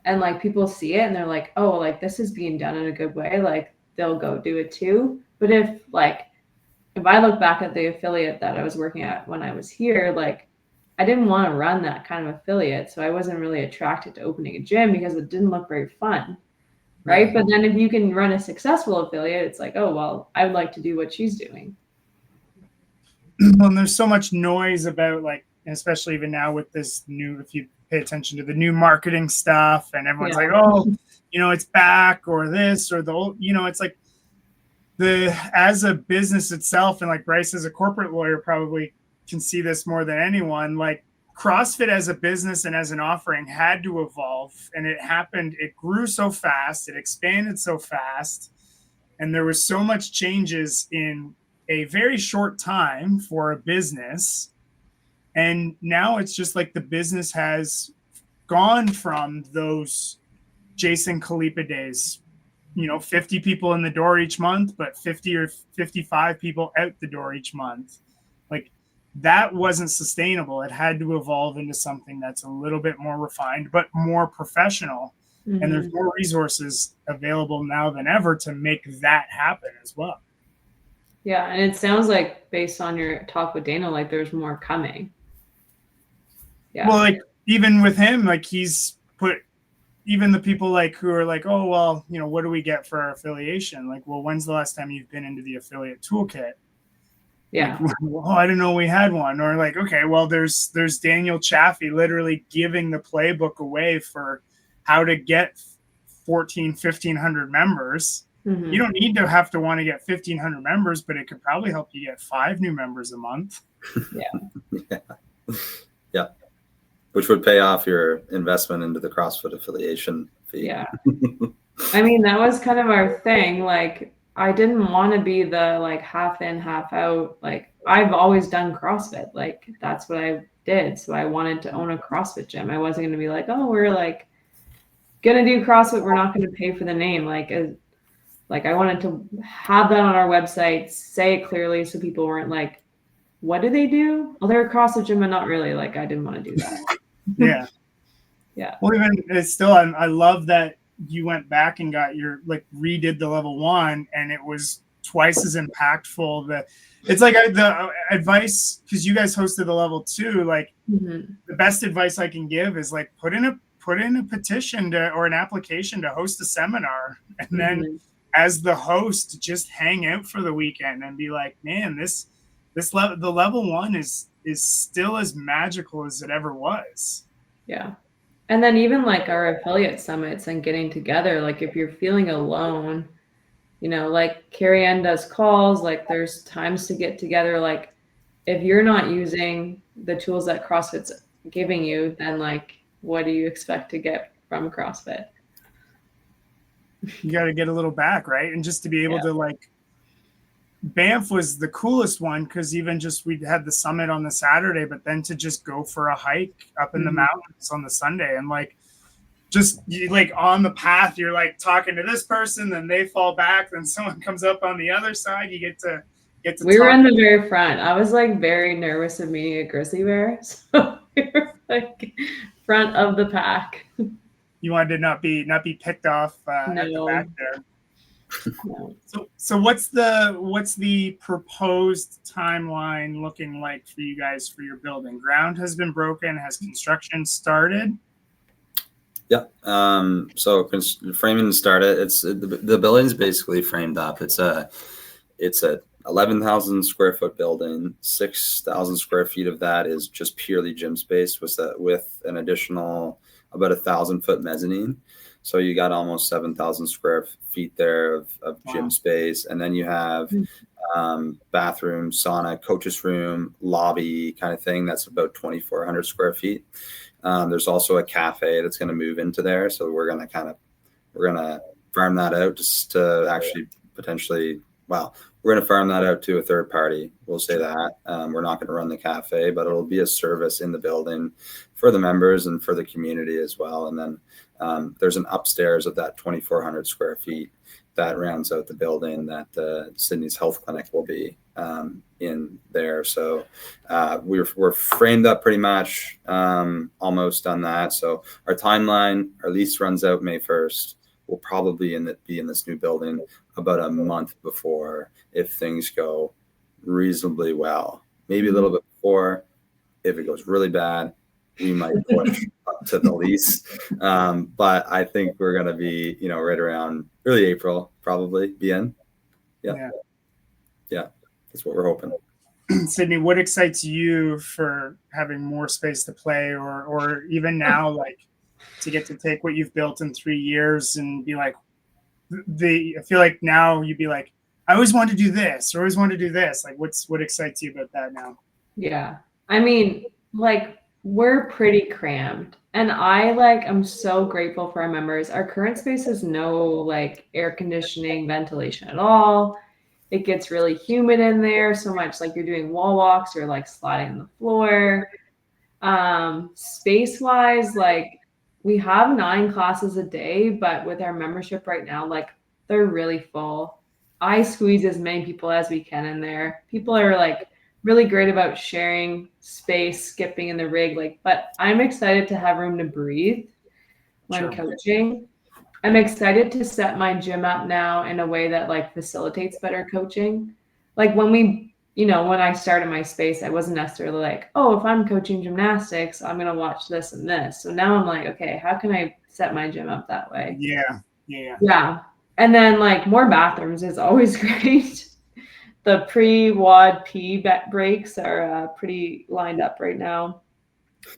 and like people see it and they're like, oh, like this is being done in a good way, like they'll go do it too. But if I look back at the affiliate that I was working at when I was here, like I didn't want to run that kind of affiliate. So I wasn't really attracted to opening a gym because it didn't look very fun. Right. But then if you can run a successful affiliate, it's like, oh, well, I would like to do what she's doing. Well, and there's so much noise about like, especially even now with this new, if you pay attention to the new marketing stuff and everyone's like, oh, it's back or this or the old, it's like as a business itself. And like Bryce as a corporate lawyer probably can see this more than anyone, like CrossFit as a business and as an offering had to evolve, and it happened. It grew so fast, it expanded so fast, and there was so much changes in a very short time for a business. And now it's just like the business has gone from those Jason Khalipa days 50 people in the door each month, but 50 or 55 people out the door each month. Like, that wasn't sustainable. It had to evolve into something that's a little bit more refined, but more professional. Mm-hmm. And there's more resources available now than ever to make that happen as well. Yeah. And it sounds like, based on your talk with Dana, like there's more coming. Yeah. Well, like, even with him, like, he's put even the people like who are like, oh, well, what do we get for our affiliation? Like, well, when's the last time you've been into the affiliate toolkit? Yeah. Like, oh, I didn't know we had one. Or like, okay, well, there's Daniel Chaffee literally giving the playbook away for how to get 1,500 members. Mm-hmm. You don't need to have to want to get 1,500 members, but it could probably help you get 5 new members a month. Yeah. Which would pay off your investment into the CrossFit affiliation fee. Yeah. I mean, that was kind of our thing. Like, I didn't want to be the like half in, half out. Like, I've always done CrossFit. Like, that's what I did. So I wanted to own a CrossFit gym. I wasn't going to be like, oh, we're like going to do CrossFit. We're not going to pay for the name. Like I wanted to have that on our website, say it clearly so people weren't like, what do they do? Well, they're a CrossFit gym, but not really. Like, I didn't want to do that. Yeah. Yeah. Well, even it's still, I love that you went back and got your, like, redid the level 1, and it was twice as impactful. It's like the advice, because you guys hosted the level 2, like, Mm-hmm. the best advice I can give is like, put in a petition or an application to host a seminar, and then as the host, just hang out for the weekend and be like, man, the level 1 is still as magical as it ever was. Yeah. And then even like our affiliate summits and getting together, like if you're feeling alone, like Carrie Ann does calls, like there's times to get together. Like, if you're not using the tools that CrossFit's giving you, then like, what do you expect to get from CrossFit? You got to get a little back, right? And just to be able to, like, Banff was the coolest one, because even just we had the summit on the Saturday, but then to just go for a hike up in the mountains on the Sunday, and like, just like on the path, you're like talking to this person, then they fall back, then someone comes up on the other side, you get to we were in the very front. I was like very nervous of meeting a grizzly bear, so we were like front of the pack. You wanted to not be picked off at the back there. No. So what's the proposed timeline looking like for you guys for your building? Ground has been broken. Has construction started? Yeah. So framing started. The building's basically framed up. It's a 11,000 square foot building. 6,000 square feet of that is just purely gym space, with an additional about 1,000-foot mezzanine. So you got almost 7,000 square feet there of gym space. And then you have bathroom, sauna, coach's room, lobby kind of thing. That's about 2,400 square feet. There's also a cafe that's going to move into there. So we're going to farm that out just to actually potentially, we're going to farm that out to a third party. We'll say that. We're not going to run the cafe, but it'll be a service in the building for the members and for the community as well. And then there's an upstairs of that 2,400 square feet that rounds out the building that Sydney's Health Clinic will be in there. So we're framed up pretty much, almost done that. So our timeline, our lease runs out May 1st. We'll probably be in this new building about a month before, if things go reasonably well. Maybe a little bit before. If it goes really bad, we might push up to the lease. But I think we're going to be, right around early April, probably be in. Yeah. That's what we're hoping. Sydney, what excites you for having more space to play, or even now, like, to get to take what you've built in 3 years and be like, I feel like now you'd be like, I always wanted to do this, or always wanted to do this. Like, what excites you about that now? Yeah. I mean, like, we're pretty crammed, and I'm so grateful for our members. Our current space has no like air conditioning, ventilation at all. It gets really humid in there so much, like you're doing wall walks or like sliding on the floor. Space wise, like, we have 9 classes a day, but with our membership right now, like, they're really full. I squeeze as many people as we can in there. People are like really great about sharing space, skipping in the rig, like, but I'm excited to have room to breathe when coaching. I'm excited to set my gym up now in a way that like facilitates better coaching. Like when I started my space, I wasn't necessarily like, oh, if I'm coaching gymnastics, I'm going to watch this and this. So now I'm like, okay, how can I set my gym up that way? Yeah. And then like more bathrooms is always great. The pre-WOD P breaks are pretty lined up right now.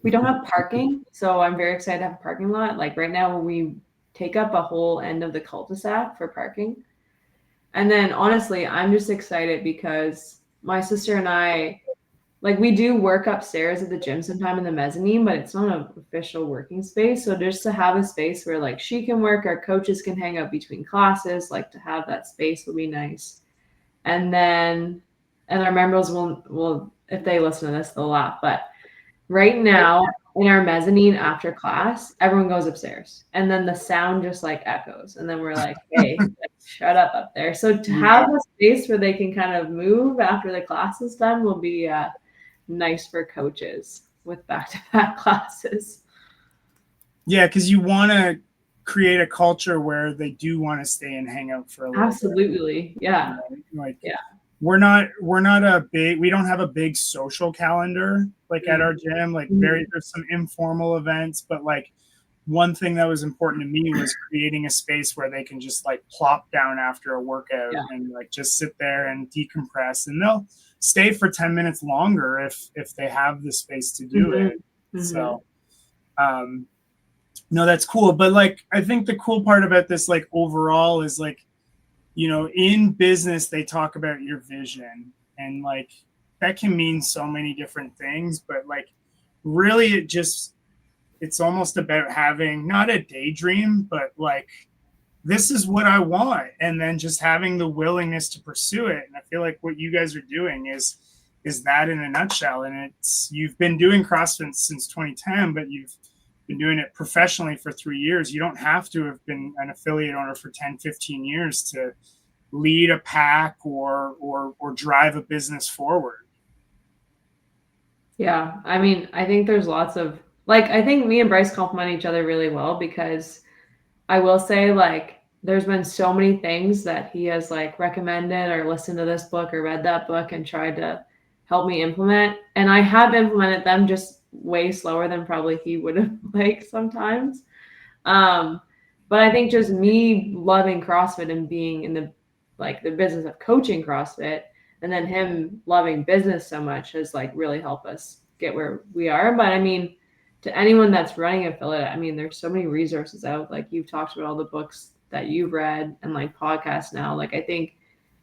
We don't have parking, so I'm very excited to have a parking lot. Like right now, we take up a whole end of the cul-de-sac for parking. And then honestly, I'm just excited because my sister and I, like we do work upstairs at the gym sometime in the mezzanine, but it's not an official working space. So just to have a space where like she can work, our coaches can hang out between classes, like to have that space would be nice. And our members will, if they listen to this, they'll laugh. But right now in our mezzanine after class, everyone goes upstairs and then the sound just like echoes. And then we're like, hey, shut up there. So to have a space where they can kind of move after the class is done will be nice for coaches with back-to-back classes. Yeah, because you want to create a culture where they do want to stay and hang out for a little Absolutely. bit. Yeah. Like we're not we don't have a big social calendar like at our gym. Like there's some informal events, but like one thing that was important to me was creating a space where they can just like plop down after a workout and like just sit there and decompress, and they'll stay for 10 minutes longer if they have the space to do it. So no, that's cool. But like, I think the cool part about this, like overall, is like, in business, they talk about your vision, and like that can mean so many different things, but like really it's almost about having not a daydream, but like, this is what I want. And then just having the willingness to pursue it. And I feel like what you guys are doing is that in a nutshell. And you've been doing CrossFit since 2010, but you've been doing it professionally for 3 years. You don't have to have been an affiliate owner for 10, 15 years to lead a pack or drive a business forward. Yeah. I mean, I think there's lots of, like, I think me and Bryce complement each other really well, because I will say, like, there's been so many things that he has like recommended or listened to this book or read that book and tried to help me implement. And I have implemented them just way slower than probably he would have liked sometimes. But I think just me loving CrossFit and being in the business of coaching CrossFit, and then him loving business so much has like really helped us get where we are. But I mean, to anyone that's running affiliate, I mean, there's so many resources out. Like you've talked about all the books that you've read and like podcasts now. Like I think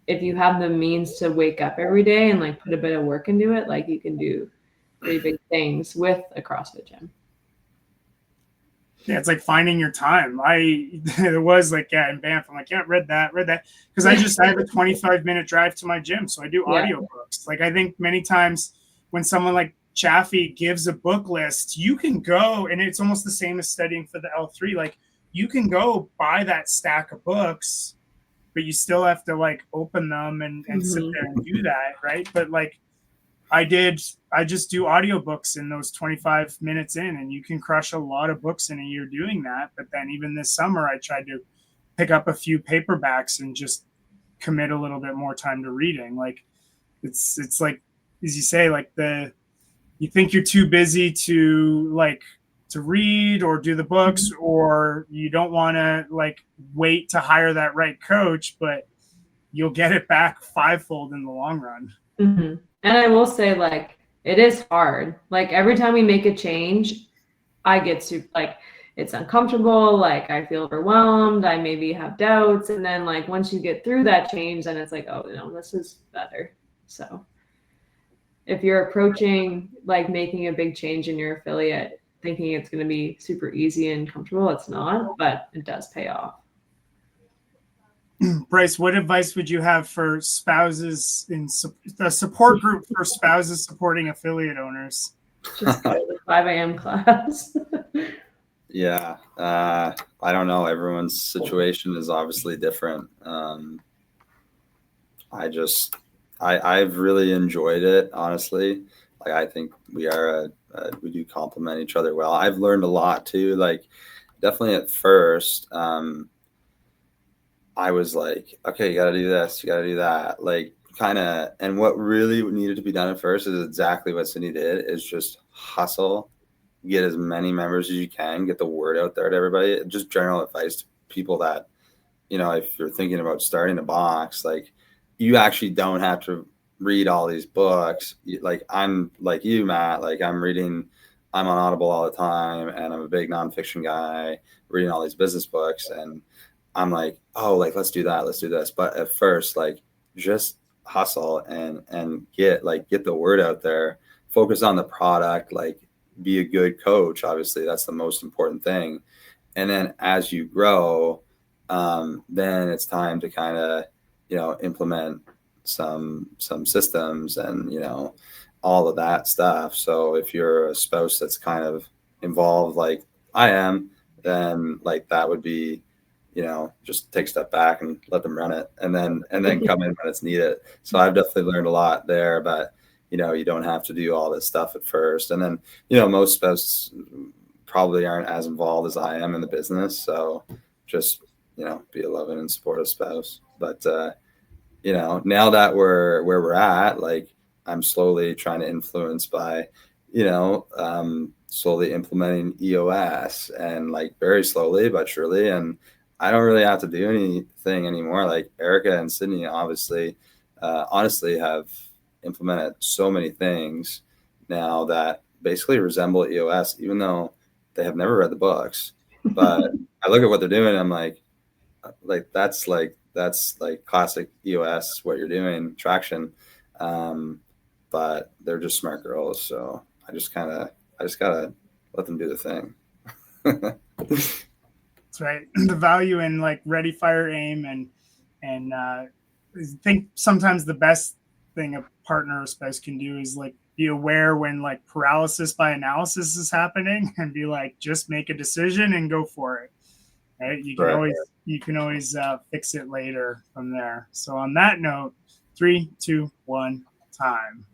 if you have the means to wake up every day and like put a bit of work into it, like you can do pretty big things with a CrossFit gym. Yeah, it's like finding your time. It was like, in Banff, I'm like, read that. Because I have a 25-minute drive to my gym. So I do audiobooks. Like I think many times when someone like Chaffee gives a book list, you can go, and it's almost the same as studying for the L3. Like you can go buy that stack of books, but you still have to like open them and sit there and do that. Right. But like I just do audiobooks in those 25 minutes in, and you can crush a lot of books in a year doing that. But then even this summer, I tried to pick up a few paperbacks and just commit a little bit more time to reading. Like it's like, as you say, like you think you're too busy to read or do the books, or you don't want to like wait to hire that right coach, but you'll get it back fivefold in the long run. Mm-hmm. And I will say, like, it is hard. Like every time we make a change, I get super, like, it's uncomfortable. Like I feel overwhelmed. I maybe have doubts. And then like, once you get through that change, then it's like, oh no, this is better. So if you're approaching like making a big change in your affiliate, thinking it's going to be super easy and comfortable, it's not, but it does pay off. Bryce, what advice would you have for spouses in the support group for spouses supporting affiliate owners? Just go to the 5 a.m. class. Yeah. I don't know. Everyone's situation is obviously different. I've really enjoyed it, honestly. Like, I think we do complement each other well. I've learned a lot too. Like, definitely at first, I was like, okay, you got to do this, you got to do that. Like, kind of, and what really needed to be done at first is exactly what Sydney did, is just hustle, get as many members as you can, get the word out there to everybody. Just general advice to people that, if you're thinking about starting a box, like, you actually don't have to read all these books. Like, I'm like you, Matt, like, I'm on Audible all the time, and I'm a big nonfiction guy, reading all these business books, and I'm like, oh, like, let's do that, let's do this. But at first, like, just hustle and get the word out there, focus on the product, like, be a good coach. Obviously, that's the most important thing. And then as you grow, then it's time to kind of, implement some systems and, all of that stuff. So if you're a spouse that's kind of involved, like I am, then, like, that would be, just take a step back and let them run it, and then come in when it's needed. So I've definitely learned a lot there, but you don't have to do all this stuff at first. And then, most spouses probably aren't as involved as I am in the business. So just, be a loving and supportive spouse. But, now that we're where we're at, like, I'm slowly trying to influence by, slowly implementing EOS, and, like, very slowly but surely. And I don't really have to do anything anymore. Like, Erica and Sydney obviously, honestly, have implemented so many things now that basically resemble EOS, even though they have never read the books. But I look at what they're doing, and I'm that's classic EOS, what you're doing, traction. But they're just smart girls, so I just gotta let them do the thing. That's right. The value in, like, ready, fire, aim, and I think sometimes the best thing a partner or spouse can do is, like, be aware when, like, paralysis by analysis is happening, and be like, just make a decision and go for it. Right? You can always fix it later from there. So on that note, 3, 2, 1, time.